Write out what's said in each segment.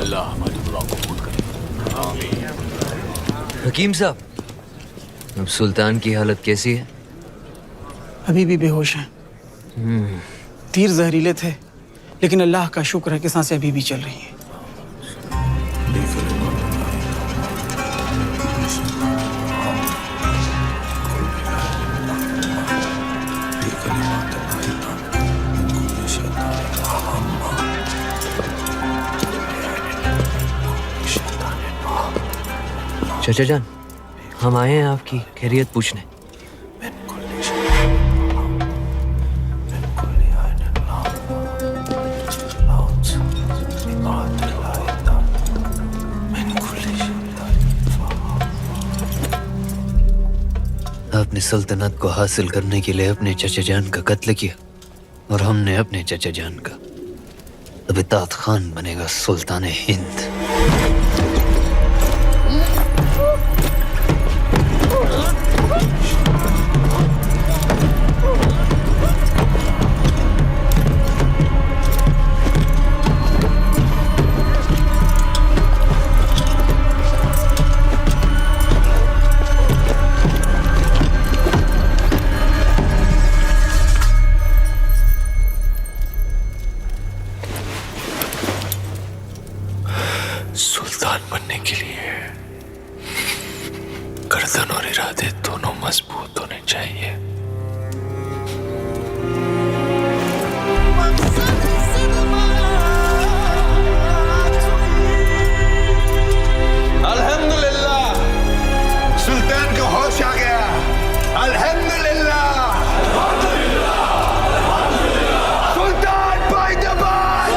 अल्लाह हमारी दुआ कबूल करे। हकीम साहब, अब सुल्तान की हालत कैसी है? अभी भी बेहोश हैं। तीर जहरीले थे, लेकिन अल्लाह का शुक्र है कि सांसें अभी भी चल रही हैं। चाचा जान, हम आए हैं आपकी खैरियत पूछने। आपने सल्तनत को हासिल करने के लिए अपने चाचा जान का कत्ल किया और हमने अपने चाचा जान का। अब इतात खान बनेगा सुल्तान हिंद। सुल्तान बनने के लिए गर्दन और इरादे दोनों मजबूत होने चाहिए। अल्हम्दुलिल्लाह, सुल्तान को होश आ गया। अल्हम्दुलिल्लाह, सुल्तान पायदबाज,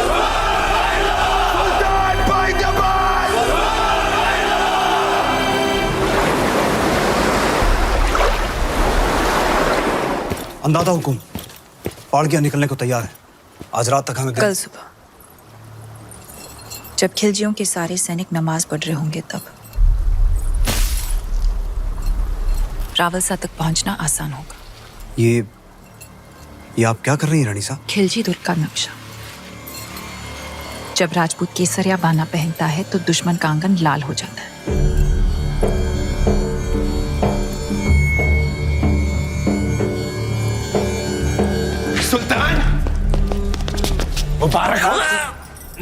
सुल्तान पायदबाज। अंदाजा हुकुम, पाड़गिया निकलने को तैयार है। आज रात तक हमें कल सुबह जब खिलजियों के सारे सैनिक नमाज पढ़ रहे होंगे तब रावलसा तक पहुंचना आसान होगा। ये आप क्या कर रही हैं रानी साहब? खिलजी दुर्ग का नक्शा। जब राजपूत केसरिया बाना पहनता है तो दुश्मन का आंगन लाल हो जाता है। सुल्तान मुबारक हो।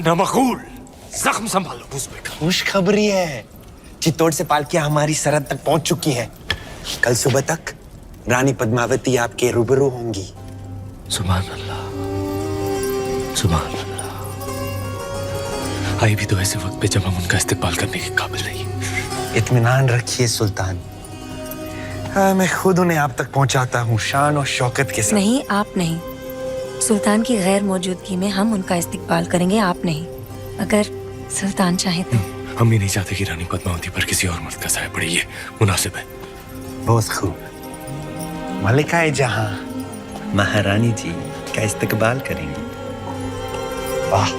नमकूल, जख्म संभालो बुज़दिल। खुशखबरी है, चित्तौड़ से पालकियां हमारी सरहद तक पहुंच चुकी हैं। कल सुबह तक रानी पद्मावती आपके रूबरू होंगी। सुभान अल्लाह, सुभान अल्लाह। आई भी तो ऐसे वक्त पे जब हम उनका इस्तेमाल करने के काबिल नहीं। इत्मीनान रखिए सुल्तान, मैं खुद उन्हें आप तक पहुंचाता हूँ शान और शौकत के साथ। नहीं, आप नहीं। सुल्तान की गैर मौजूदगी में हम उनका इस्तिकबाल करेंगे, आप नहीं। अगर सुल्तान चाहे तो। हम भी नहीं चाहते कि रानी पद्मावती पर किसी और मर्द का साया पड़े। ये मुनासिब है। बहुत खूब। मलिकाए जहां महारानी जी का इस्तकबाल करेंगी। वाह।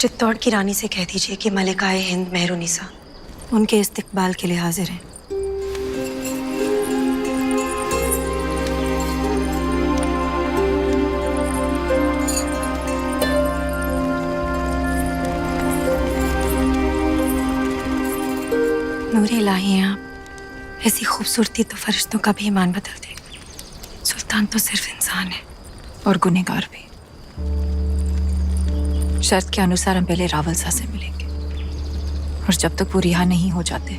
चित्तौड़ की रानी से कह दीजिए कि मलिकाए हिंद मेहरुनिसा उनके इस्तिकबाल के लिए हाजिर हैं। नूरे इलाही हैं आप। ऐसी खूबसूरती तो फरिश्तों का भी ईमान बदल दे। सुल्तान तो सिर्फ इंसान है और गुनहगार भी। शर्त के अनुसार हम पहले रावलसा से मिलेंगे और जब तक वो रिहा नहीं हो जाते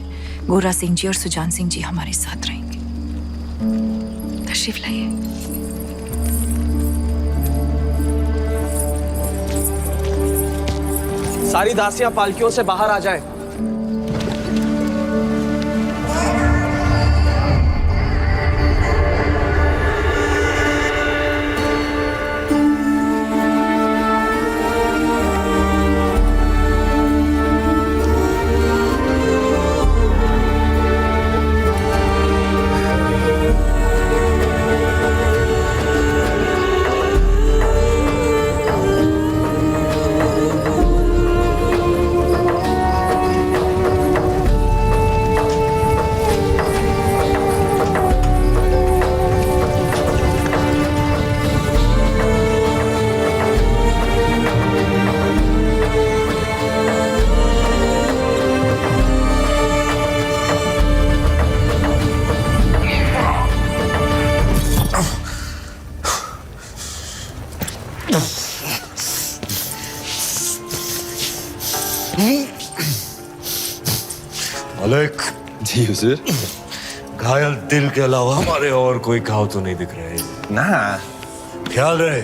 गोरा सिंह जी और सुजान सिंह जी हमारे साथ रहेंगे। तशरीफ लाइए। सारी दासियां पालकियों से बाहर आ जाएं। मलिक जी हुजूर। घायल दिल के अलावा हमारे और कोई घाव तो नहीं दिख रहे। ना ख्याल रहे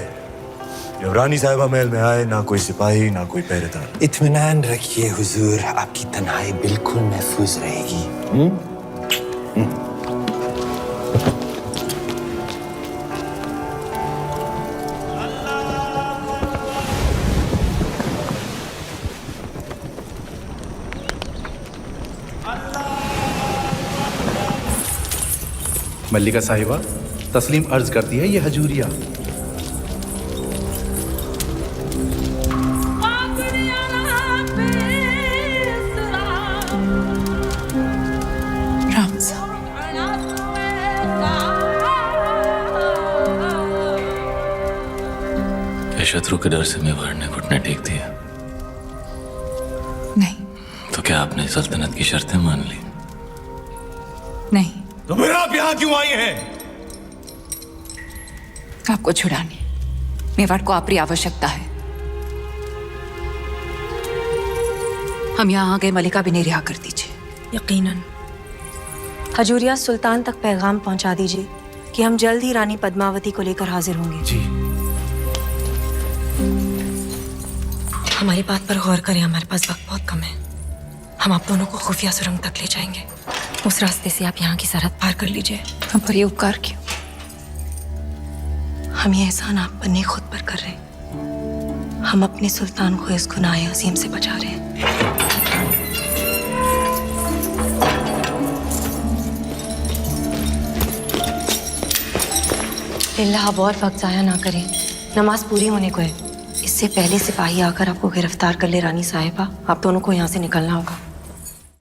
जब रानी साहिबा महल में आए ना कोई सिपाही ना कोई पहरेदार। इत्मीनान रखिए हुजूर, आपकी तन्हाई बिल्कुल महफूज रहेगी। मल्लिका साहिबा तस्लीम अर्ज करती है ये हजूरिया। राम साहब, क्या शत्रु के डर से मेवाड़ ने घुटने टेक दिया? नहीं तो क्या आपने सल्तनत की शर्तें मान ली? नहीं, तो फिर आप यहाँ क्यों आई हैं? आपको छुड़ाने मेवाड़ को आपकी आवश्यकता है। हम यहाँ आ गए, मलिका भी नहीं रिहा कर दीजिए। यकीनन। हजूरिया, सुल्तान तक पैगाम पहुंचा दीजिए कि हम जल्द ही रानी पद्मावती को लेकर हाजिर होंगे। जी। हमारी बात पर गौर करें, हमारे पास वक्त बहुत कम है। हम आप दोनों को खुफिया सुरंग तक ले जाएंगे। उस रास्ते से आप यहाँ की सरहद पार कर लीजिए। हम पर ये उपकार क्यों? हम ये एहसान आप पर नहीं खुद पर कर रहे हैं। हम अपने सुल्तान को इस गुनाह अजीम से बचा रहे हैं। लिल्लाह, अब और वक्त जाया ना करें, नमाज पूरी होने को है। इससे पहले सिपाही आकर आपको गिरफ्तार कर ले रानी साहिबा, आप दोनों को यहाँ से निकलना होगा।